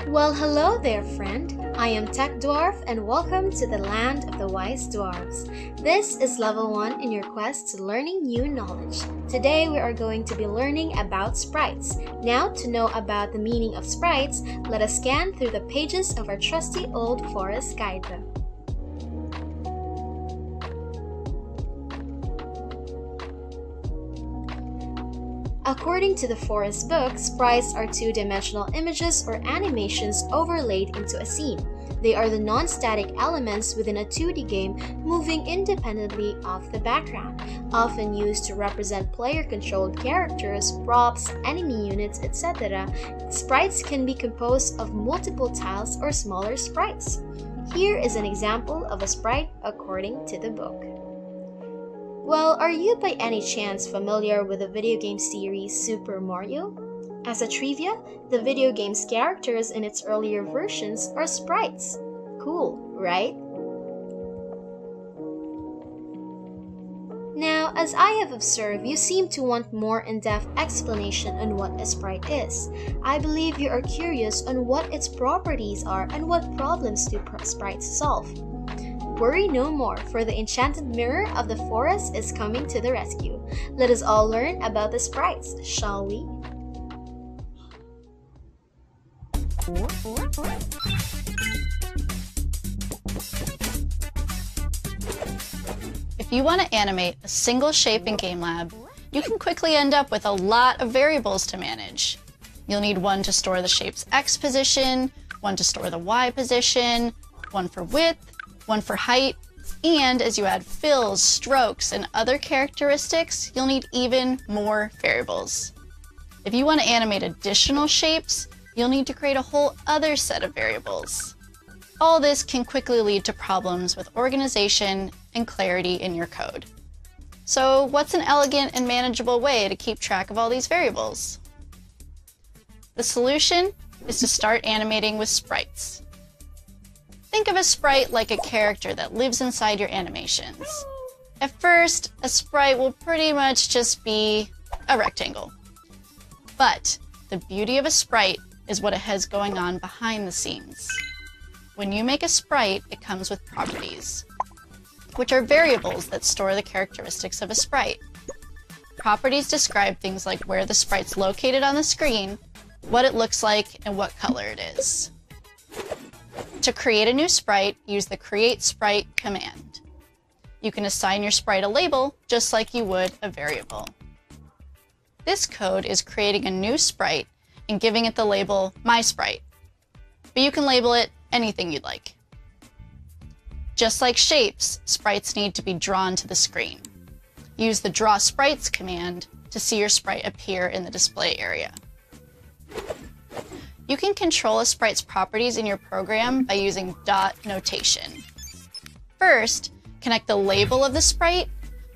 Well, hello there, friend. I am Tech Dwarf and welcome to the land of the wise dwarves. This is level 1 in your quest to learning new knowledge. Today we are going to be learning about sprites. Now, to know about the meaning of sprites, let us scan through the pages of our trusty old forest guidebook. According to the Forest book, sprites are two-dimensional images or animations overlaid into a scene. They are the non-static elements within a 2D game moving independently of the background, often used to represent player-controlled characters, props, enemy units, etc. Sprites can be composed of multiple tiles or smaller sprites. Here is an example of a sprite according to the book. Well, are you by any chance familiar with the video game series Super Mario? As a trivia, the video game's characters in its earlier versions are sprites. Cool, right? Now, as I have observed, you seem to want more in-depth explanation on what a sprite is. I believe you are curious on what its properties are and what problems do sprites solve. Worry no more, for the enchanted mirror of the forest is coming to the rescue. Let us all learn about the sprites, shall we? If you want to animate a single shape in GameLab, you can quickly end up with a lot of variables to manage. You'll need one to store the shape's X position, one to store the Y position, one for width, one for height, and as you add fills, strokes, and other characteristics, you'll need even more variables. If you want to animate additional shapes, you'll need to create a whole other set of variables. All this can quickly lead to problems with organization and clarity in your code. So what's an elegant and manageable way to keep track of all these variables? The solution is to start animating with sprites. Think of a sprite like a character that lives inside your animations. At first, a sprite will pretty much just be a rectangle. But the beauty of a sprite is what it has going on behind the scenes. When you make a sprite, it comes with properties, which are variables that store the characteristics of a sprite. Properties describe things like where the sprite's located on the screen, what it looks like, and what color it is. To create a new sprite, use the create sprite command. You can assign your sprite a label just like you would a variable. This code is creating a new sprite and giving it the label MySprite, but you can label it anything you'd like. Just like shapes, sprites need to be drawn to the screen. Use the draw sprites command to see your sprite appear in the display area. You can control a sprite's properties in your program by using dot notation. First, connect the label of the sprite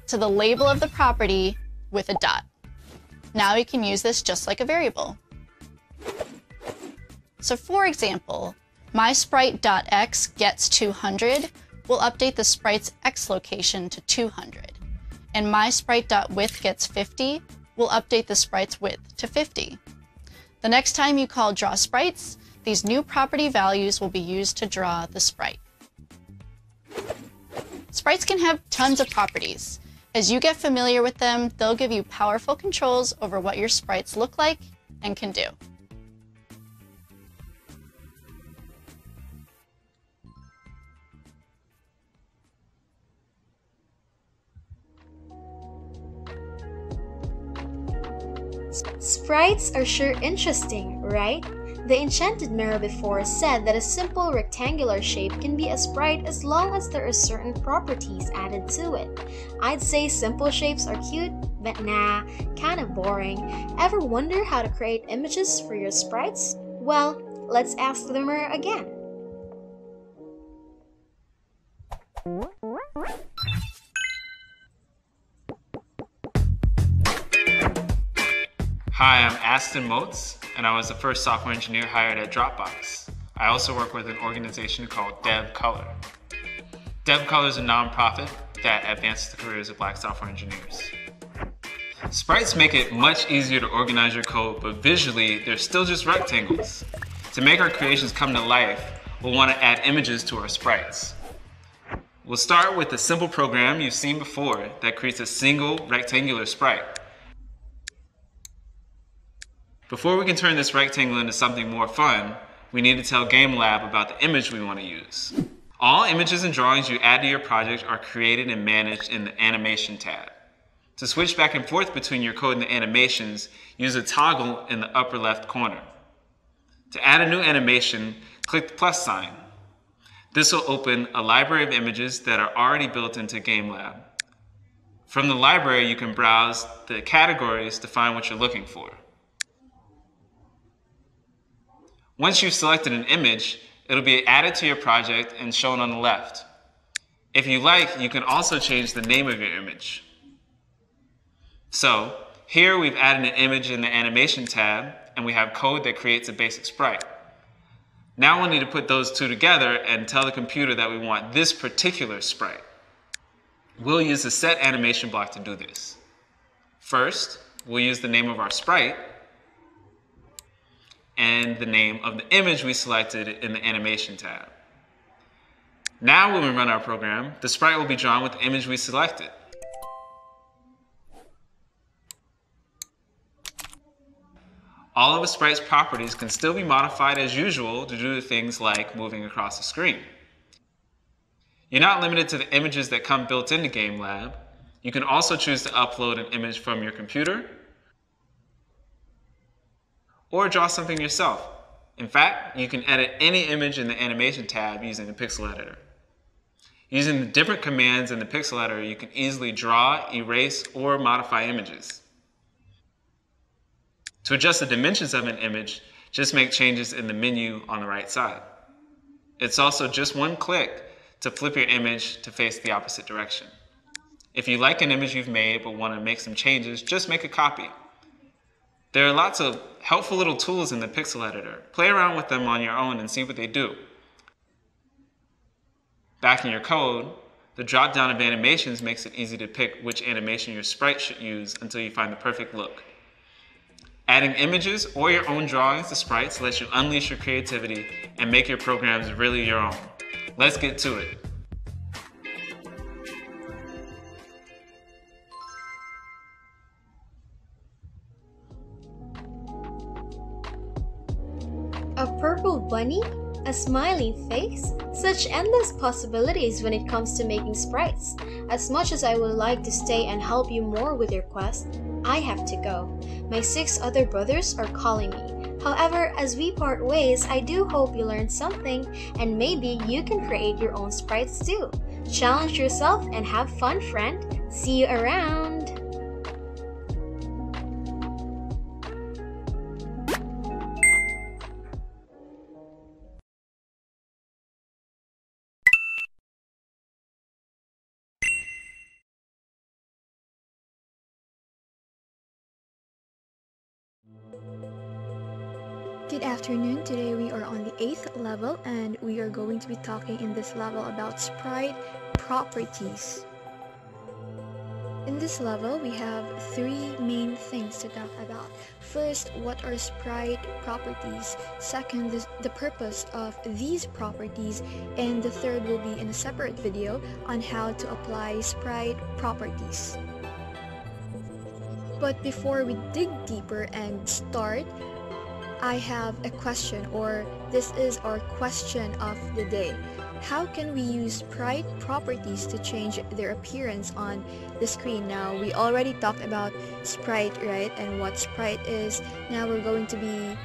to the label of the property with a dot. Now you can use this just like a variable. So for example, MySprite.x gets 200 will update the sprite's X location to 200, and MySprite.width gets 50 will update the sprite's width to 50. The next time you call draw sprites, these new property values will be used to draw the sprite. Sprites can have tons of properties. As you get familiar with them, they'll give you powerful controls over what your sprites look like and can do. Sprites are sure interesting, right? The enchanted mirror before said that a simple rectangular shape can be a sprite as long as there are certain properties added to it. I'd say simple shapes are cute, but nah, kinda boring. Ever wonder how to create images for your sprites? Well, let's ask the mirror again. Hi, I'm Aston Motes, and I was the first software engineer hired at Dropbox. I also work with an organization called DevColor. DevColor is a nonprofit that advances the careers of Black software engineers. Sprites make it much easier to organize your code, but visually, they're still just rectangles. To make our creations come to life, we'll want to add images to our sprites. We'll start with a simple program you've seen before that creates a single rectangular sprite. Before we can turn this rectangle into something more fun, we need to tell GameLab about the image we want to use. All images and drawings you add to your project are created and managed in the Animation tab. To switch back and forth between your code and the animations, use a toggle in the upper left corner. To add a new animation, click the plus sign. This will open a library of images that are already built into GameLab. From the library, you can browse the categories to find what you're looking for. Once you've selected an image, it'll be added to your project and shown on the left. If you like, you can also change the name of your image. So, here we've added an image in the Animation tab, and we have code that creates a basic sprite. Now we'll need to put those two together and tell the computer that we want this particular sprite. We'll use the set animation block to do this. First, we'll use the name of our sprite and the name of the image we selected in the Animation tab. Now when we run our program, the sprite will be drawn with the image we selected. All of a sprite's properties can still be modified as usual to do things like moving across the screen. You're not limited to the images that come built into GameLab. You can also choose to upload an image from your computer or draw something yourself. In fact, you can edit any image in the Animation tab using the Pixel Editor. Using the different commands in the Pixel Editor, you can easily draw, erase, or modify images. To adjust the dimensions of an image, just make changes in the menu on the right side. It's also just one click to flip your image to face the opposite direction. If you like an image you've made but want to make some changes, just make a copy. There are lots of helpful little tools in the Pixel Editor. Play around with them on your own and see what they do. Back in your code, the drop-down of animations makes it easy to pick which animation your sprite should use until you find the perfect look. Adding images or your own drawings to sprites lets you unleash your creativity and make your programs really your own. Let's get to it. A purple bunny? A smiling face? Such endless possibilities when it comes to making sprites. As much as I would like to stay and help you more with your quest, I have to go. My 6 other brothers are calling me. However, as we part ways, I do hope you learned something and maybe you can create your own sprites too. Challenge yourself and have fun, friend. See you around! Good afternoon. Today we are on the 8th level and we are going to be talking in this level about sprite properties. In this level, we have 3 main things to talk about. First, what are sprite properties? Second, the purpose of these properties. And the third will be in a separate video on how to apply sprite properties. But before we dig deeper and start, I have a question, or this is our question of the day. How can we use sprite properties to change their appearance on the screen? Now, we already talked about sprite, right? And what sprite is. Now we're going to be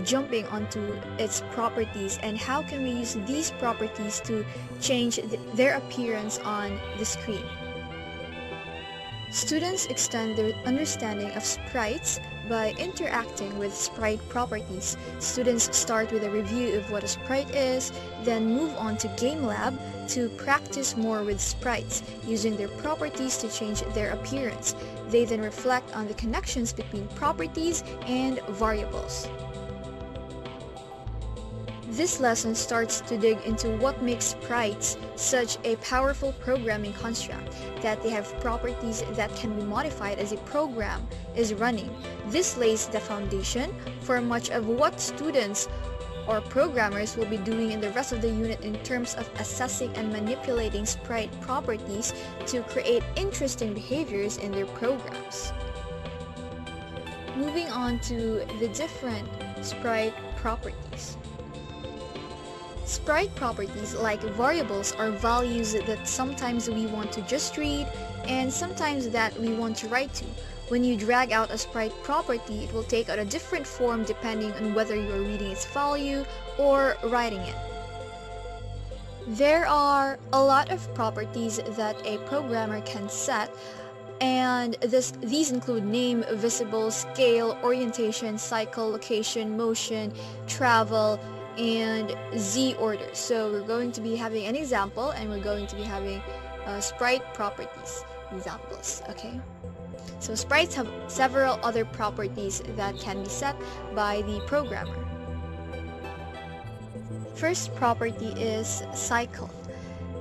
jumping onto its properties and how can we use these properties to change their appearance on the screen. Students extend their understanding of sprites by interacting with sprite properties. Students start with a review of what a sprite is, then move on to GameLab to practice more with sprites, using their properties to change their appearance. They then reflect on the connections between properties and variables. This lesson starts to dig into what makes sprites such a powerful programming construct, that they have properties that can be modified as a program is running. This lays the foundation for much of what students or programmers will be doing in the rest of the unit in terms of assessing and manipulating sprite properties to create interesting behaviors in their programs. Moving on to the different sprite properties. Sprite properties like variables are values that sometimes we want to just read and sometimes that we want to write to. When you drag out a sprite property, it will take on a different form depending on whether you are reading its value or writing it. There are a lot of properties that a programmer can set, and these include name, visible, scale, orientation, cycle, location, motion, travel, and Z order. So we're going to be having an example and we're going to be having sprite properties examples, okay? So sprites have several other properties that can be set by the programmer. First property is cycle.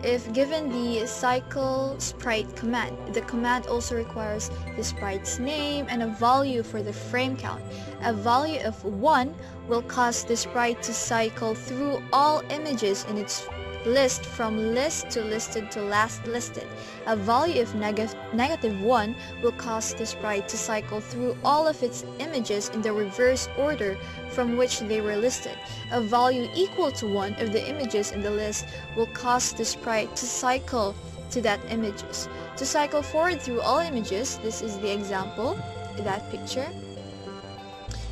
If given the cycle sprite command, the command also requires the sprite's name and a value for the frame count. A value of 1 will cause the sprite to cycle through all images in its list from list to listed to last listed. A value of negative 1 will cause the sprite to cycle through all of its images in the reverse order from which they were listed. A value equal to 1 of the images in the list will cause the sprite to cycle to that images. To cycle forward through all images, this is the example, that picture.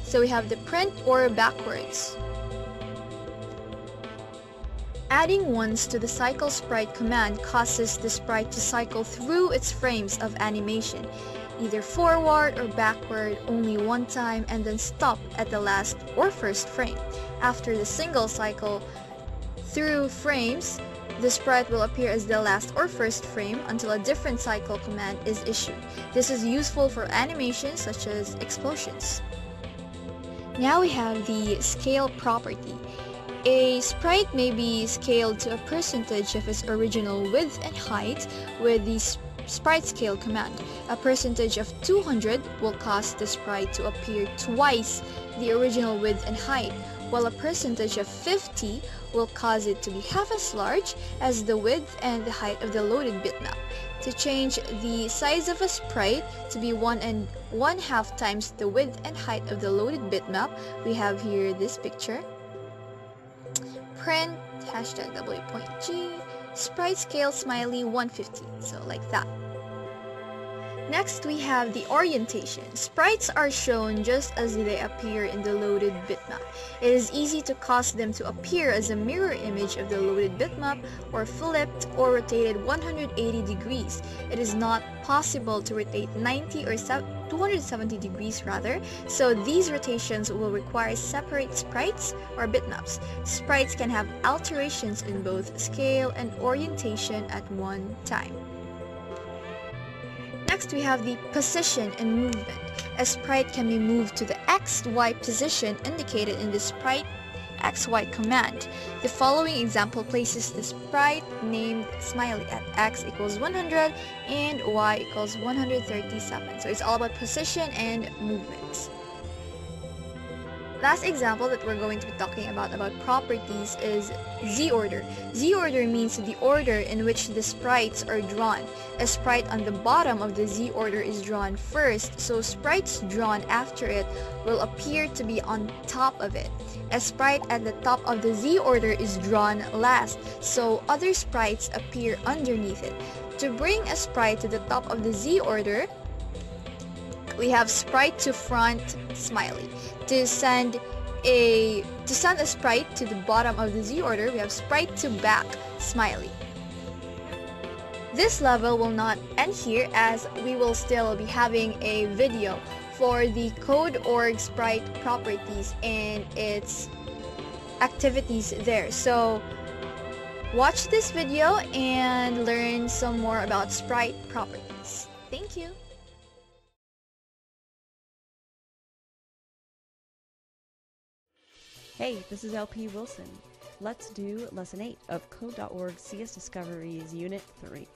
So we have the print or backwards. Adding ones to the cycle sprite command causes the sprite to cycle through its frames of animation, either forward or backward only one time and then stop at the last or first frame. After the single cycle through frames, the sprite will appear as the last or first frame until a different cycle command is issued. This is useful for animations such as explosions. Now we have the scale property. A sprite may be scaled to a percentage of its original width and height with the sprite scale command. A percentage of 200 will cause the sprite to appear twice the original width and height, while a percentage of 50 will cause it to be half as large as the width and the height of the loaded bitmap. To change the size of a sprite to be 1 1/2 times the width and height of the loaded bitmap, we have here this picture. Print #w.g sprite scale smiley 150, so like that. Next we have the orientation. Sprites are shown just as they appear in the loaded bitmap. It is easy to cause them to appear as a mirror image of the loaded bitmap or flipped or rotated 180 degrees. It is not possible to rotate 90 or 270 degrees rather, so these rotations will require separate sprites or bitmaps. Sprites can have alterations in both scale and orientation at one time. Next we have the position and movement. A sprite can be moved to the XY position indicated in the sprite XY command. The following example places the sprite named Smiley at X equals 100 and Y equals 137. So it's all about position and movement. Last example that we're going to be talking about properties is Z-order. Z-order means the order in which the sprites are drawn. A sprite on the bottom of the Z-order is drawn first, so sprites drawn after it will appear to be on top of it. A sprite at the top of the Z-order is drawn last, so other sprites appear underneath it. To bring a sprite to the top of the Z-order, we have sprite to front Smiley. To send a sprite to the bottom of the Z-order, we have sprite to back Smiley. This level will not end here as we will still be having a video for the code.org sprite properties and its activities there. So watch this video and learn some more about sprite properties. Thank you! Hey, this is LP Wilson. Let's do Lesson 8 of Code.org CS Discoveries Unit 3.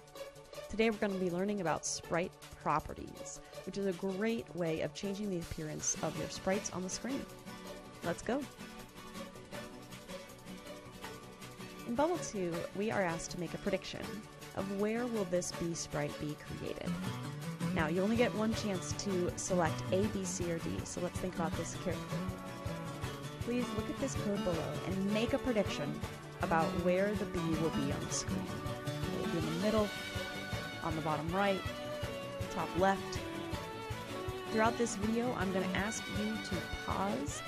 Today we're going to be learning about sprite properties, which is a great way of changing the appearance of your sprites on the screen. Let's go! In Bubble 2, we are asked to make a prediction of where will this B sprite be created. Now, you only get one chance to select A, B, C, or D, so let's think about this carefully. Please look at this code below and make a prediction about where the B will be on the screen. It will be in the middle, on the bottom right, top left. Throughout this video, I'm going to ask you to pause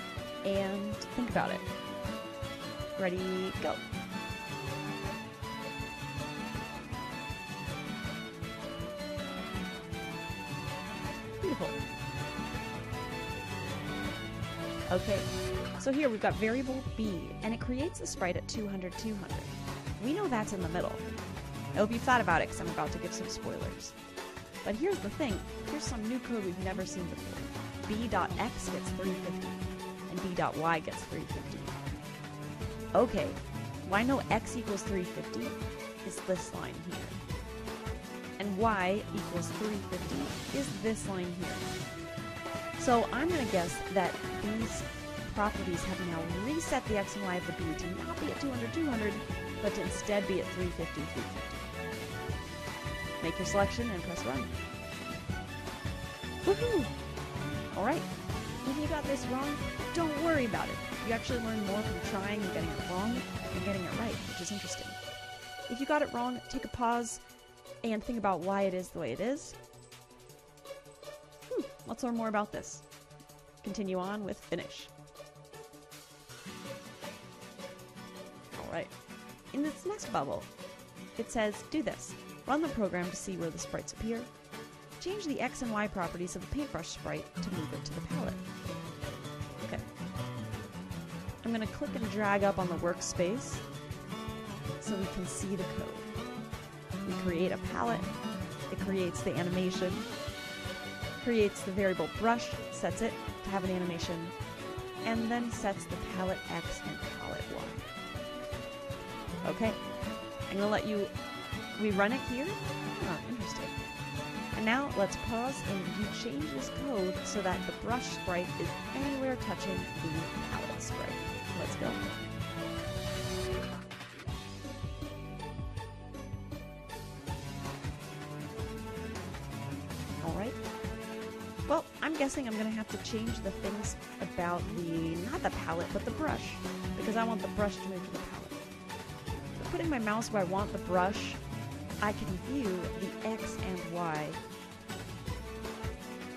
and think about it. Ready, go. Beautiful. Okay, so here we've got variable B, and it creates the sprite at 200, 200. We know that's in the middle. I hope you thought about it, because I'm about to give some spoilers. But here's the thing, here's some new code we've never seen before. B.x gets 350, and B.y gets 350. Okay, well I know x equals 350 is this line here. And y equals 350 is this line here. So I'm going to guess that these properties have now reset the x and y of the b to not be at 200, 200, but to instead be at 350, 350. Make your selection and press run. Woohoo! Alright, if you got this wrong, don't worry about it. You actually learn more from trying and getting it wrong than getting it right, which is interesting. If you got it wrong, take a pause and think about why it is the way it is. Let's learn more about this. Continue on with finish. Alright, in this next bubble, it says, do this. Run the program to see where the sprites appear. Change the X and Y properties of the paintbrush sprite to move it to the palette. Okay. I'm going to click and drag up on the workspace so we can see the code. We create a palette. It creates the animation. Creates the variable brush, sets it to have an animation, and then sets the palette X and palette Y. Okay. I'm going to let you rerun it here. Oh, interesting. And now let's pause and you change this code so that the brush sprite is anywhere touching the palette sprite. Let's go. Alright. Well, I'm guessing I'm going to have to change the things about not the palette, but the brush, because I want the brush to move to the palette. But putting my mouse where I want the brush, I can view the X and Y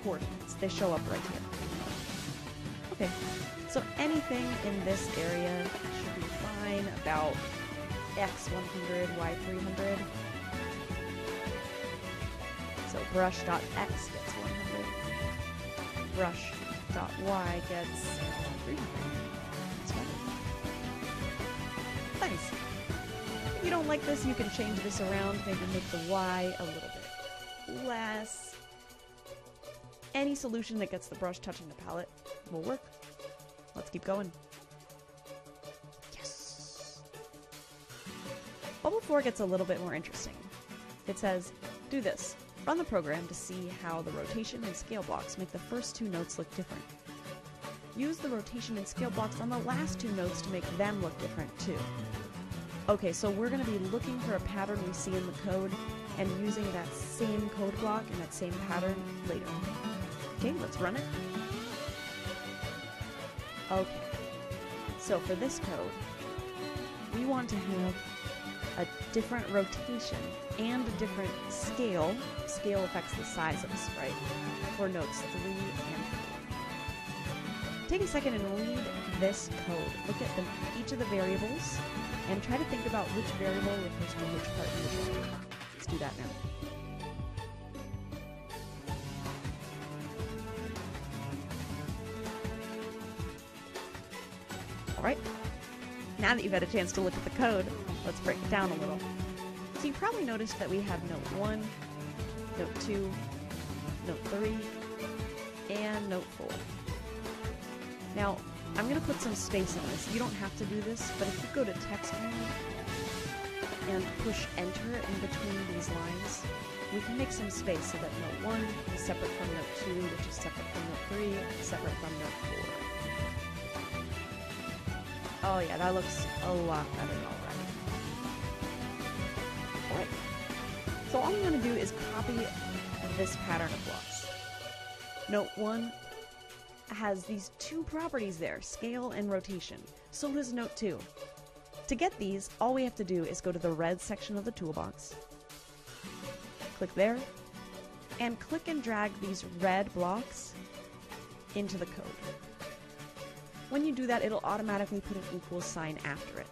coordinates. They show up right here. Okay, so anything in this area should be fine about X 100, Y 300. So brush.x gets 100. Brush.y gets 300. That's right. Nice. If you don't like this, you can change this around, maybe make the Y a little bit less. Any solution that gets the brush touching the palette will work. Let's keep going. Yes! Bubble 4 gets a little bit more interesting. It says, do this. Run the program to see how the rotation and scale blocks make the first two notes look different. Use the rotation and scale blocks on the last two notes to make them look different too. Okay, so we're going to be looking for a pattern we see in the code and using that same code block and that same pattern later. Okay, let's run it. Okay, so for this code, we want to have a different rotation and a different scale. Scale affects the size of the sprite for notes 3 and 4. Take a second and read this code. Look at each of the variables and try to think about which variable refers to which part of the code. Let's do that now. Alright, now that you've had a chance to look at the code, let's break it down a little. So you probably noticed that we have note 1, note 2, note 3, and note 4. Now, I'm going to put some space in this. You don't have to do this, but if you go to text mode and push enter in between these lines, we can make some space so that note 1 is separate from note 2, which is separate from note 3, separate from note 4. Oh yeah, that looks a lot better already. all we want to do is copy this pattern of blocks. Note 1 has these two properties there, scale and rotation. So does Note 2. To get these, all we have to do is go to the red section of the toolbox, click there, and click and drag these red blocks into the code. When you do that, it'll automatically put an equals sign after it.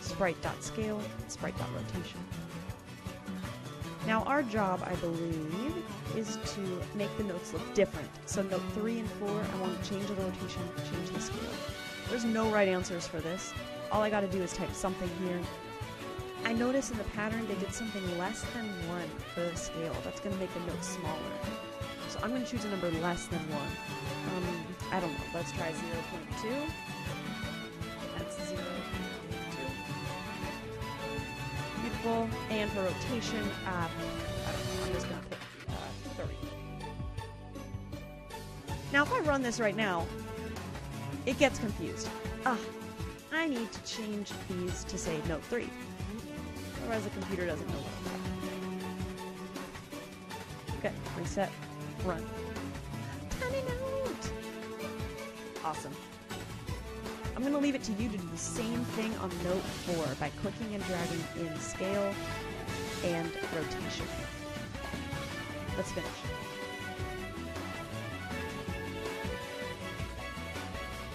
Sprite.scale, sprite.rotation. Now our job, I believe, is to make the notes look different. So note 3 and 4, I want to change the rotation, change the scale. There's no right answers for this. All I gotta do is type something here. I notice in the pattern they did something less than 1 for the scale. That's gonna make the notes smaller. So I'm gonna choose a number less than 1. I don't know, let's try 0.2. That's 0.2. Beautiful. And for rotation, I don't know, I'm just gonna pick 30. Now if I run this right now, it gets confused. I need to change these to say note 3. Otherwise the computer doesn't know what I'm doing. Okay, reset, run. Tiny note! Awesome. I'm going to leave it to you to do the same thing on note 4 by clicking and dragging in scale and rotation. Let's finish.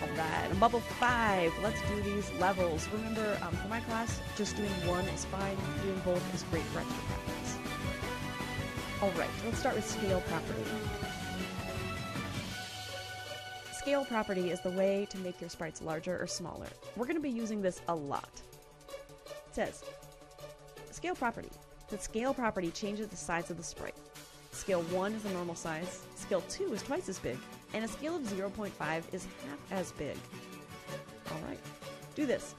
Alright, and bubble 5. Let's do these levels. Remember, for my class, just doing one is fine. Doing both is great for extra practice. Alright, let's start with scale property. Scale property is the way to make your sprites larger or smaller. We're going to be using this a lot. It says, scale property. The scale property changes the size of the sprite. Scale 1 is a normal size, scale 2 is twice as big, and a scale of 0.5 is half as big. Alright, do this.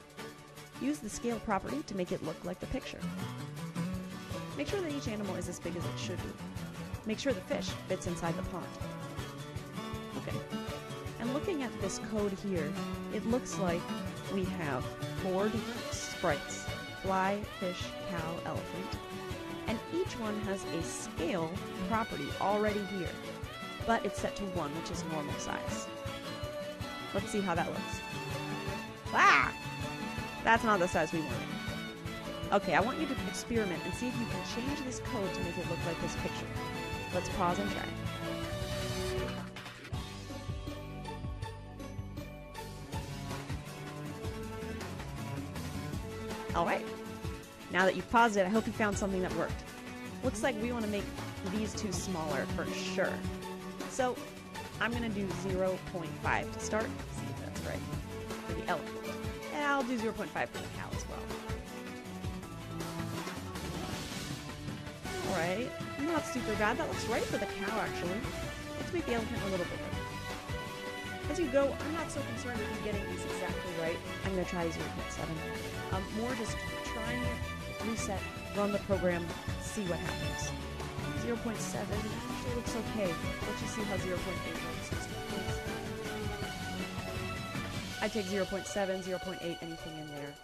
Use the scale property to make it look like the picture. Make sure that each animal is as big as it should be. Make sure the fish fits inside the pond. Okay, and looking at this code here, it looks like we have 4 different sprites: fly, fish, cow, elephant. And each one has a scale property already here, but it's set to 1, which is normal size. Let's see how that looks. Ah! That's not the size we wanted. Okay, I want you to experiment and see if you can change this code to make it look like this picture. Let's pause and try. Alright. Now that you've paused it, I hope you found something that worked. Looks like we want to make these two smaller for sure. So I'm going to do 0.5 to start. See if that's right. For the elephant. And I'll do 0.5 for the cow as well. Alright. Not super bad. That looks right for the cow, actually. Let's make the elephant a little bigger. As you go, I'm not so concerned with you getting these exactly right. I'm going to try 0.7. More just trying it, reset, run the program, see what happens. 0.7 actually looks okay. Let's just see how 0.8 looks. I take 0.7, 0.8, anything in there.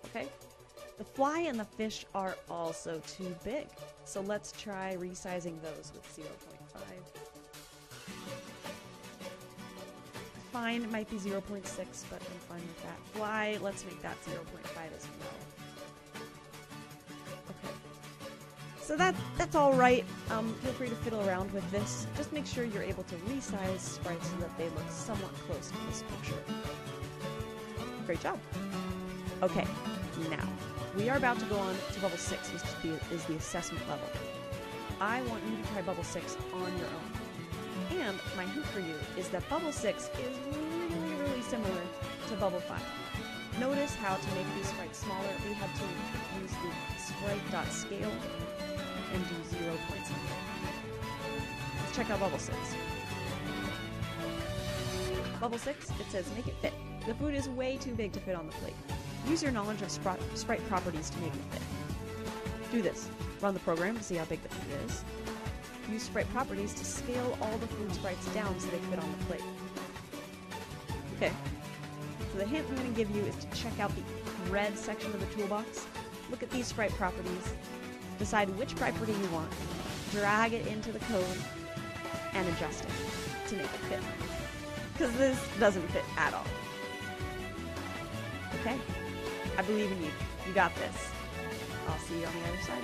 Okay. The fly and the fish are also too big. So let's try resizing those with 0.5. Fine, it might be 0.6, but I'm fine with that. Fly, let's make that 0.5 as well. Okay. So that's all right. Feel free to fiddle around with this. Just make sure you're able to resize sprites so that they look somewhat close to this picture. Great job. Okay, now we are about to go on to Bubble 6, which is the assessment level. I want you to try Bubble 6 on your own. And my hint for you is that Bubble 6 is really, really similar to Bubble 5. Notice how to make these sprites smaller, we had to use the sprite.scale and do 0 point something. Let's check out Bubble 6. Bubble 6, it says make it fit. The food is way too big to fit on the plate. Use your knowledge of sprite properties to make it fit. Do this. Run the program to see how big the food is. Use sprite properties to scale all the food sprites down so they fit on the plate. Okay, so the hint I'm going to give you is to check out the red section of the toolbox look at these sprite properties, decide which property you want, drag it into the code, and adjust it to make it fit. Because this doesn't fit at all. Okay? I believe in you. You got this. I'll see you on the other side.